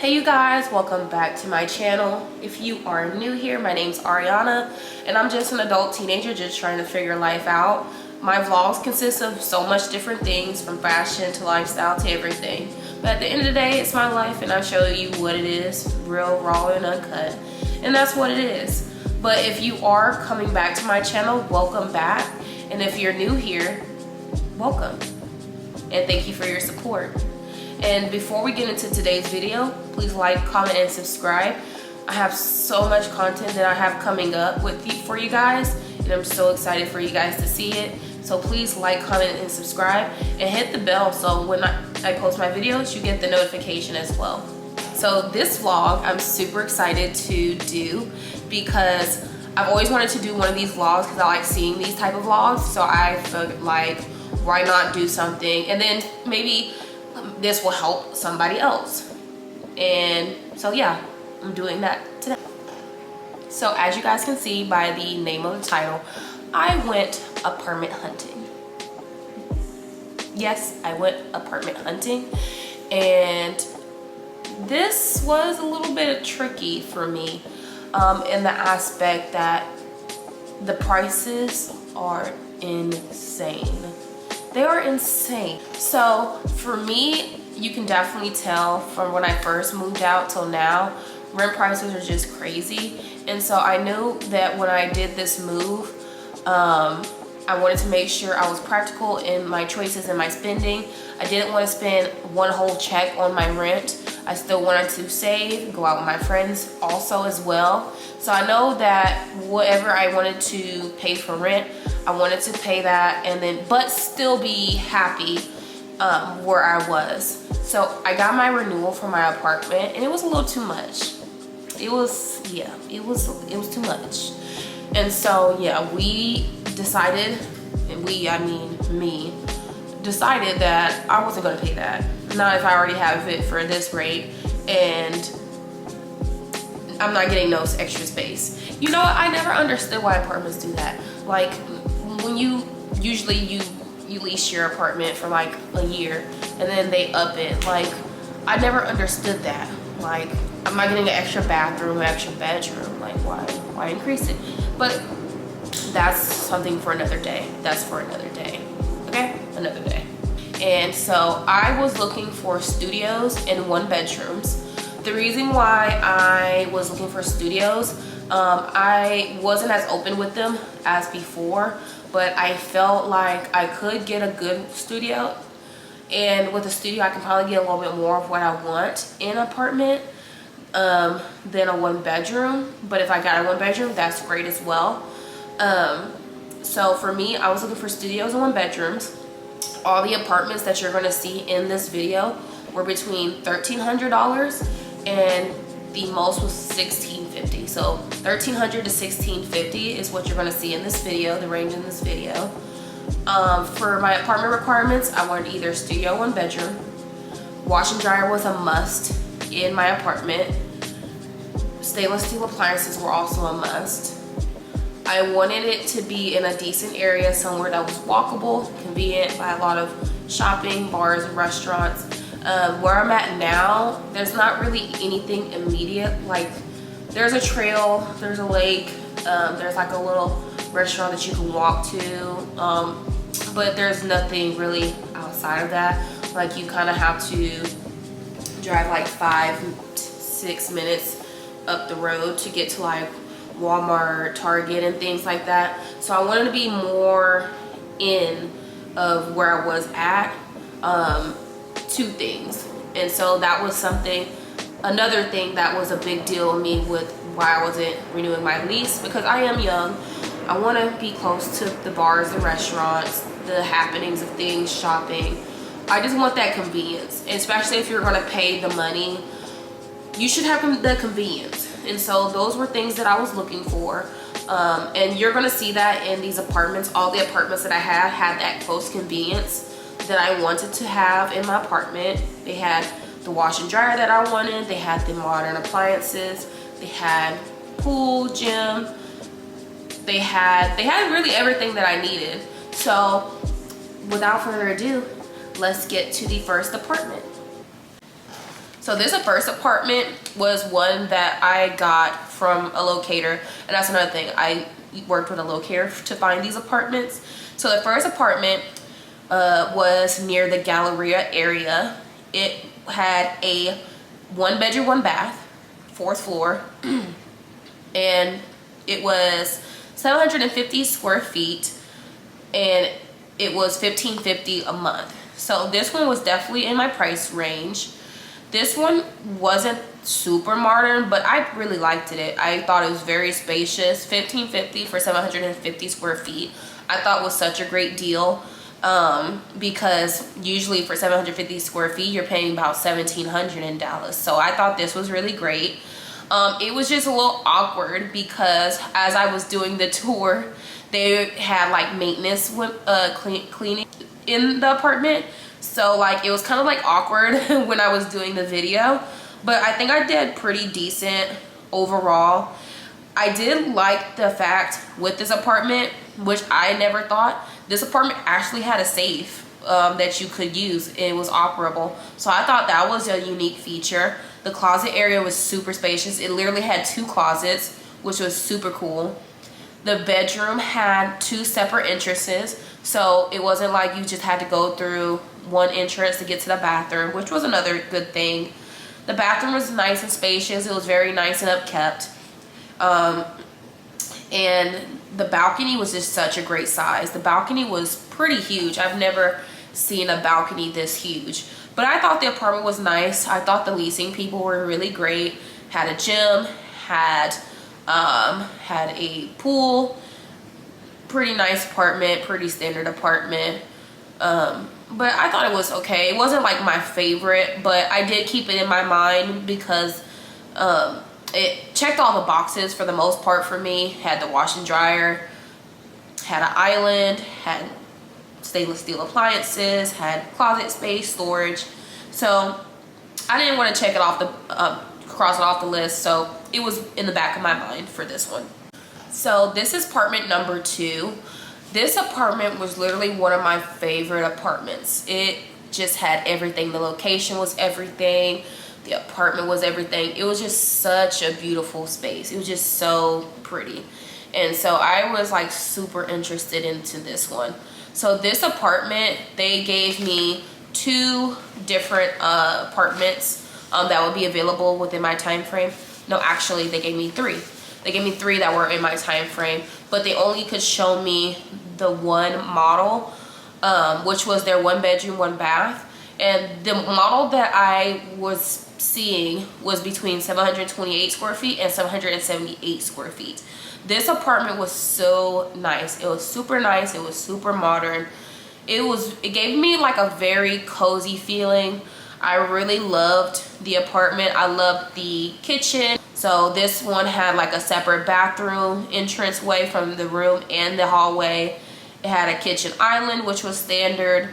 Hey you guys, welcome back to my channel. If you are new here, my name's Ariana and I'm just an adult teenager just trying to figure life out. My vlogs consist of so much different things, from fashion to lifestyle to everything. But at the end of the day, it's my life and I show you what it is, real, raw, and uncut. And that's what it is. But if you are coming back to my channel, welcome back. And if you're new here, welcome. And thank you for your support. And before we get into today's video, please like, comment, and subscribe. I have so much content that I have coming up for you guys, and I'm so excited for you guys to see it. So please like, comment, and subscribe, and hit the bell so when I post my videos, you get the notification as well. So this vlog, I'm super excited to do because I've always wanted to do one of these vlogs because I like seeing these type of vlogs. So I felt like, why not do something? And then maybe this will help somebody else. And so yeah, I'm doing that today. So as you guys can see by the name of the title, I went apartment hunting. Yes, I went apartment hunting, and this was a little bit tricky for me in the aspect that the prices are insane. They are insane. So for me, you can definitely tell from when I first moved out till now, rent prices are just crazy. And so I knew that when I did this move, I wanted to make sure I was practical in my choices and my spending. I didn't want to spend one whole check on my rent. I still wanted to save, go out with my friends also as well. So I know that whatever I wanted to pay for rent, I wanted to pay that, and then but still be happy where I was. So I got my renewal for my apartment, and it was a little too much. It was too much. And so yeah, we decided, and I mean me, decided that I wasn't gonna pay that. Not if I already have it for this rate, and I'm not getting no extra space. You know, I never understood why apartments do that. Like, when you lease your apartment for like a year and then they up it. Like, I never understood that. Like, I'm not getting an extra bathroom, an extra bedroom. Like, why increase it? But that's something for another day. That's for another day. Okay, another day. And so I was looking for studios and one bedrooms. The reason why I was looking for studios, I wasn't as open with them as before, but I felt like I could get a good studio, and with a studio I can probably get a little bit more of what I want in an apartment than a one bedroom. But if I got a one bedroom, that's great as well. So for me, I was looking for studios and one bedrooms. All the apartments that you're going to see in this video were between $1,300 and the most was $1,650. So $1,300 to $1,650 is what you're going to see in this video, the range in this video. For my apartment requirements, I wanted either studio, one bedroom. Wash and dryer was a must in my apartment. Stainless steel appliances were also a must. I wanted it to be in a decent area, somewhere that was walkable, convenient by a lot of shopping, bars, and restaurants. Where I'm at now, there's not really anything immediate. Like, there's a trail, there's a lake, there's like a little restaurant that you can walk to, but there's nothing really outside of that. Like, you kind of have to drive like 5-6 minutes up the road to get to like Walmart, Target, and things like that. So I wanted to be more in of where I was at, two things. And so that was another thing that was a big deal to me with why I wasn't renewing my lease, because I am young. I want to be close to the bars, the restaurants, the happenings of things, shopping. I just want that convenience, especially if you're going to pay the money. You should have the convenience. And so those were things that I was looking for. And you're going to see that in these apartments. All the apartments that I had that close convenience that I wanted to have in my apartment. They had the wash and dryer that I wanted. They had the modern appliances. They had pool, gym. They had really everything that I needed. So without further ado, let's get to the first apartment. So this first apartment was one that I got from a locator, and that's another thing. I worked with a locator to find these apartments. So the first apartment was near the Galleria area. It had a 1-bedroom, 1-bath, 4th floor, and it was 750 square feet, and it was $1,550 a month. So this one was definitely in my price range. This one wasn't super modern, but I really liked it. I thought it was very spacious. $1,550 for 750 square feet. I thought was such a great deal, because usually for 750 square feet, you're paying about $1,700 in Dallas. So I thought this was really great. It was just a little awkward because as I was doing the tour, they had like maintenance cleaning in the apartment. So like it was kind of like awkward when I was doing the video, but I think I did pretty decent overall. I did like the fact with this apartment, which I never thought, this apartment actually had a safe that you could use. It was operable. So I thought that was a unique feature. The closet area was super spacious. It literally had 2 closets, which was super cool. The bedroom had 2 separate entrances, so it wasn't like you just had to go through one entrance to get to the bathroom, which was another good thing. The bathroom was nice and spacious. It was very nice and upkept. And the balcony was just such a great size. The balcony was pretty huge. I've never seen a balcony this huge. But I thought the apartment was nice. I thought the leasing people were really great. Had a gym, had a pool. Pretty nice apartment, pretty standard apartment. But I thought it was okay. It wasn't like my favorite, but I did keep it in my mind because it checked all the boxes for the most part for me. Had the wash and dryer, had an island, had stainless steel appliances, had closet space, storage. So I didn't want to check it off the cross it off the list, so it was in the back of my mind for this one. So this is apartment number 2. This apartment was literally one of my favorite apartments. It just had everything. The location was everything. The apartment was everything. It was just such a beautiful space. It was just so pretty. And so I was like super interested into this one. So this apartment, they gave me 2 different apartments that would be available within my time frame. No, actually they gave me 3. They gave me 3 that were in my time frame, but they only could show me the one model, which was their 1-bedroom, 1-bath. And the model that I was seeing was between 728 square feet and 778 square feet. This apartment was so nice. It was super nice. It was super modern. It gave me like a very cozy feeling. I really loved the apartment. I loved the kitchen. So this one had like a separate bathroom entranceway from the room and the hallway. It had a kitchen island, which was standard.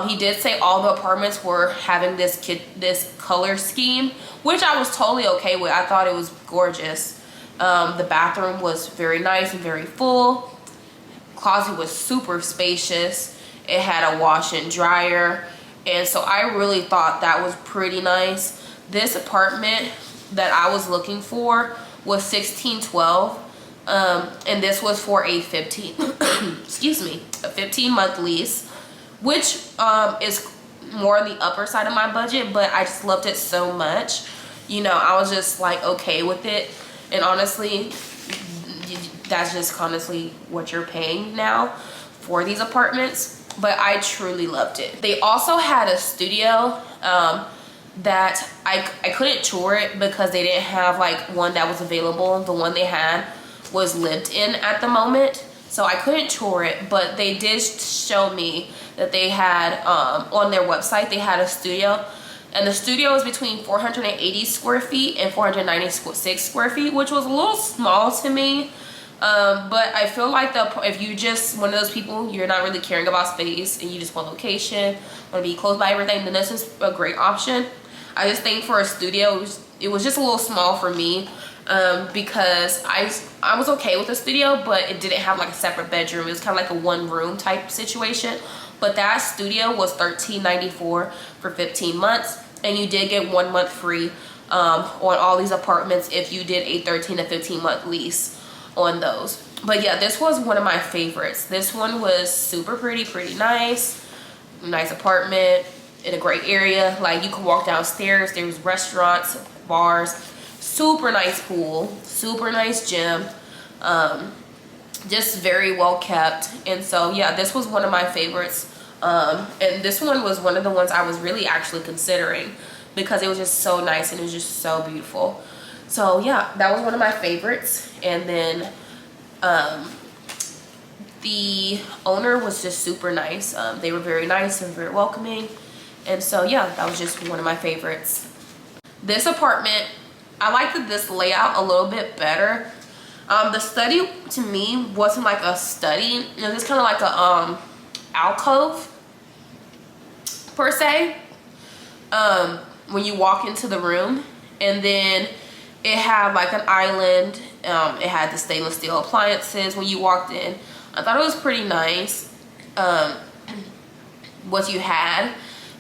He did say all the apartments were having this color scheme, which I was totally okay with. I thought it was gorgeous. The bathroom was very nice and very full. Closet was super spacious. It had a wash and dryer. And so I really thought that was pretty nice. This apartment that I was looking for was $1,612. And this was for a 15-month lease, which is more on the upper side of my budget, but I just loved it so much. You know, I was just like okay with it. And honestly, that's just honestly what you're paying now for these apartments. But I truly loved it. They also had a studio that I couldn't tour it because they didn't have like one that was available. The one they had was lived in at the moment, so I couldn't tour it. But they did show me that they had on their website, they had a studio, and the studio was between 480 square feet and 496 square feet, which was a little small to me. But I feel like if you just one of those people, you're not really caring about space and you just want location, want to be close by everything, then this is a great option. I just think for a studio, it was just a little small for me, because I was okay with the studio, but it didn't have like a separate bedroom. It was kind of like a 1-room type situation. But that studio was $1,394 for 15 months. and you did get 1 month free on all these apartments if you did a 13 to 15 month lease on those. But yeah, this was one of my favorites. This one was super pretty nice apartment in a great area. Like, you could walk downstairs, there was restaurants, bars, super nice pool, super nice gym, just very well kept. And so yeah, this was one of my favorites. And this one was one of the ones I was really actually considering because it was just so nice and it was just so beautiful. So yeah, that was one of my favorites. And then the owner was just super nice. They were very nice and very welcoming. And so yeah, that was just one of my favorites. This apartment, I liked this layout a little bit better. The study to me wasn't like a study. It was just kind of like a alcove per se, when you walk into the room. And then it had like an island. It had the stainless steel appliances when you walked in. I thought it was pretty nice what you had.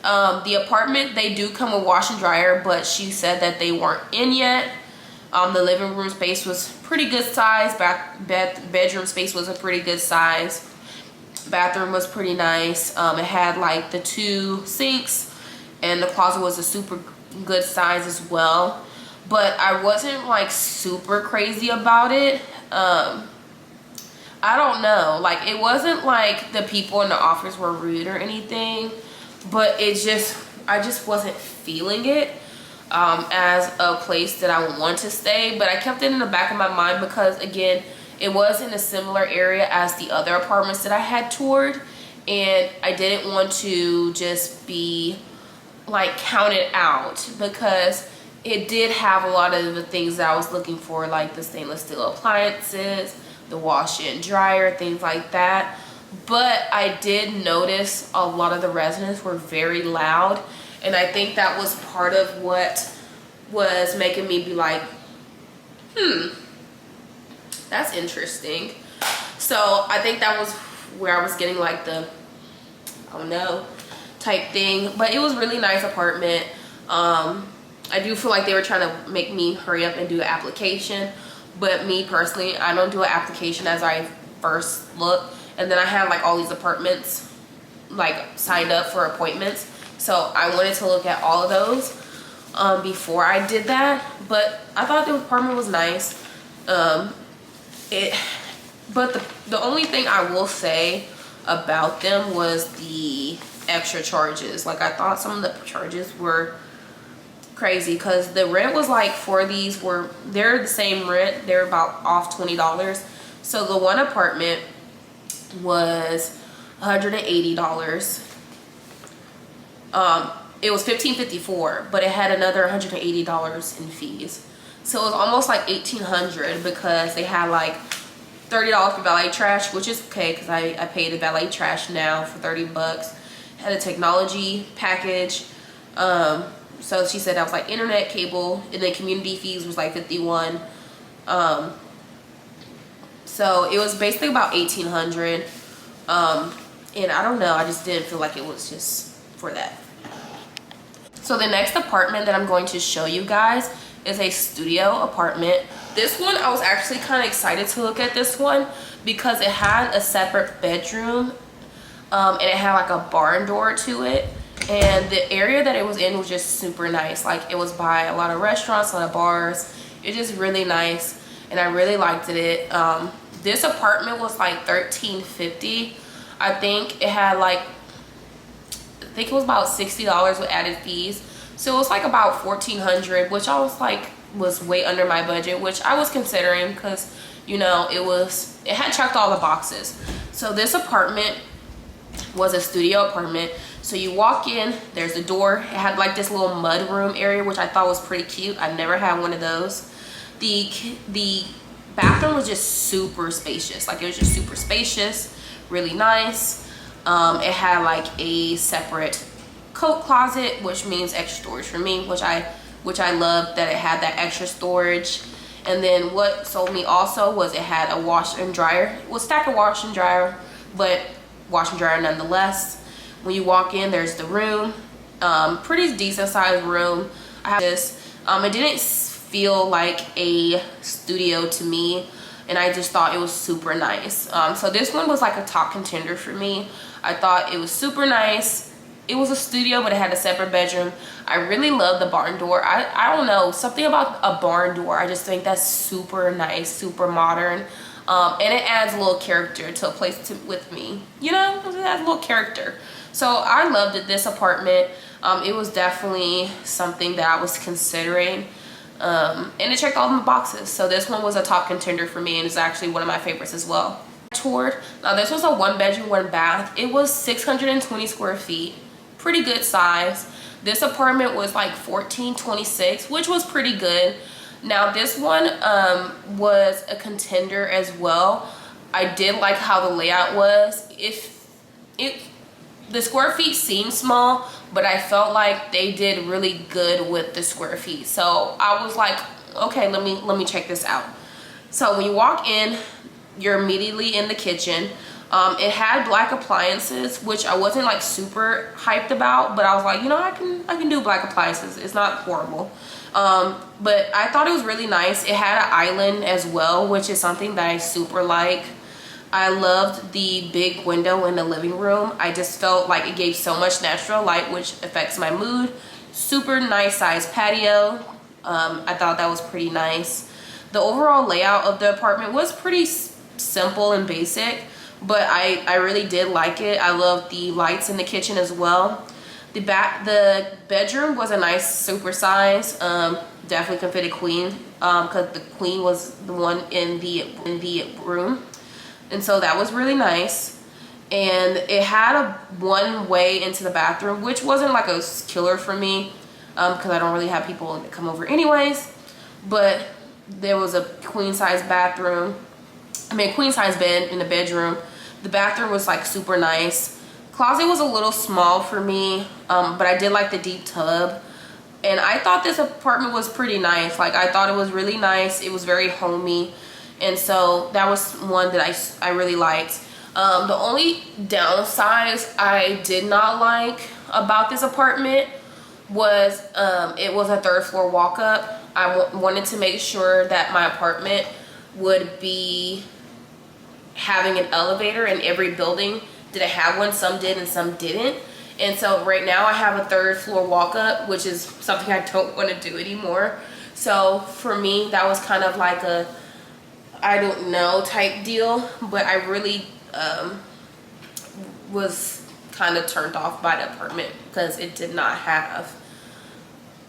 The apartment, they do come with wash and dryer, but she said that they weren't in yet. The living room space was pretty good size. Bedroom space was a pretty good size. Bathroom was pretty nice. It had like the 2 sinks, and the closet was a super good size as well. But I wasn't like super crazy about it. I don't know, like, it wasn't like the people in the office were rude or anything, but I just wasn't feeling it as a place that I want to stay. But I kept it in the back of my mind because, again, it was in a similar area as the other apartments that I had toured, and I didn't want to just be like counted out because it did have a lot of the things that I was looking for, like the stainless steel appliances, the washer and dryer, things like that. But I did notice a lot of the residents were very loud, and I think that was part of what was making me be like, that's interesting. So I think that was where I was getting like the, I don't know, type thing. But it was really nice apartment. I do feel like they were trying to make me hurry up and do the application, but me personally, I don't do an application as I first look, and then I have like all these apartments like signed up for appointments, so I wanted to look at all of those before I did that. But I thought the apartment was nice. But the only thing I will say about them was the extra charges. Like, I thought some of the charges were crazy because the rent was like, for these they're the same rent, they're about off $20. So the one apartment was $180. It was $1,554, but it had another $180 in fees, so it was almost like $1,800 because they had like $30 for valet trash, which is okay because I pay the valet trash now for 30 bucks. Had a technology package. So she said that was like internet, cable, and then community fees was like 51. So it was basically about 1,800. And I don't know, I just didn't feel like it was just for that. So the next apartment that I'm going to show you guys is a studio apartment. This one, I was actually kind of excited to look at this one because it had a separate bedroom, and it had like a barn door to it. And the area that it was in was just super nice. Like, it was by a lot of restaurants, a lot of bars. It's just really nice, and I really liked it. This apartment was like $1,350. I think it had like, I think it was about $60 with added fees. So it was like about $1,400, which I was like, was way under my budget, which I was considering because, you know, it had checked all the boxes. So this apartment was a studio apartment. So you walk in, there's a door. It had like this little mud room area, which I thought was pretty cute. I've never had one of those. The bathroom was just super spacious. Like, it was just super spacious, really nice. It had like a separate coat closet, which means extra storage for me, which I loved that it had that extra storage. And then what sold me also was it had a washer and dryer. It was stacked of washer and dryer, but wash and dryer nonetheless. When you walk in, there's the room. Pretty decent sized room. I have this. It didn't feel like a studio to me, and I just thought it was super nice. So this one was like a top contender for me. I thought it was super nice. It was a studio, but it had a separate bedroom. I really love the barn door. I don't know, something about a barn door, I just think that's super nice, super modern. And it adds a little character to a place with me. You know, it adds a little character. So I loved it, this apartment. It was definitely something that I was considering. And it checked all the boxes. So this one was a top contender for me, and it's actually one of my favorites as well. Now this was a 1-bedroom, 1-bath. It was 620 square feet. Pretty good size. This apartment was like $1426, which was pretty good. Now this one was a contender as well. I did like how the layout was. The square feet seemed small, but I felt like they did really good with the square feet. So I was like, okay, let me check this out. So when you walk in, you're immediately in the kitchen. It had black appliances, which I wasn't like super hyped about, but I was like, you know, I can do black appliances. It's not horrible. But I thought it was really nice. It had an island as well, which is something that I super like. I loved the big window in the living room. I just felt like it gave so much natural light, which affects my mood. Super nice size patio. I thought that was pretty nice. The overall layout of the apartment was pretty simple and basic, but I really did like it. I love the lights in the kitchen as well. The bedroom was a nice super size. Definitely can fit a queen, because the queen was the one in the room, and so that was really nice. And it had a one-way into the bathroom, which wasn't like a killer for me, because I don't really have people that come over anyways. But there was a queen-size bathroom. Queen-size bed in the bedroom. The bathroom was like super nice. Closet was a little small for me, but I did like the deep tub. And I thought this apartment was pretty nice. Like, I thought it was really nice. It was very homey. And so that was one that I really liked. The only downside I did not like about this apartment was it was a 3rd floor walk up. I wanted to make sure that my apartment would be having an elevator in every building. Did it have one? Some did and some didn't. And so right now I have a 3rd floor walk up, which is something I don't want to do anymore. So for me, that was kind of like a I don't know type deal, but I really was kind of turned off by the apartment because it did not have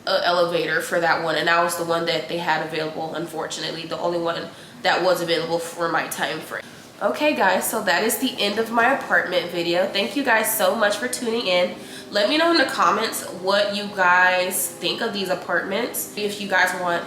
an elevator for that one, and that was the one that they had available, unfortunately, the only one that was available for my time frame. Okay guys, so that is the end of my apartment video. Thank you guys so much for tuning in. Let me know in the comments what you guys think of these apartments. If you guys want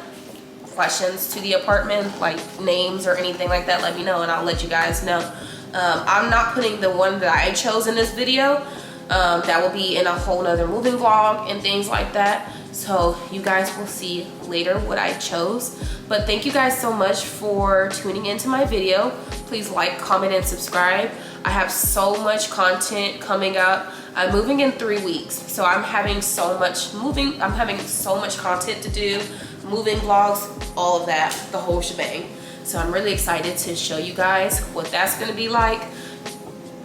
questions to the apartment, like names or anything like that, let me know and I'll let you guys know. I'm not putting the one that I chose in this video. That will be in a whole nother moving vlog and things like that. So you guys will see later what I chose. But thank you guys so much for tuning into my video. Please like, comment, and subscribe. I have so much content coming up. I'm moving in 3 weeks, so I'm having so much content to do, moving vlogs, all of that, the whole shebang. So I'm really excited to show you guys what that's gonna be like,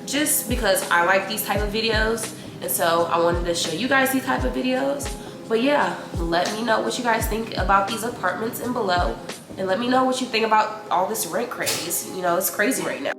just because I like these type of videos, and so I wanted to show you guys these type of videos. But yeah, let me know what you guys think about these apartments and below, and let me know what you think about all this rent craze. You know, it's crazy right now.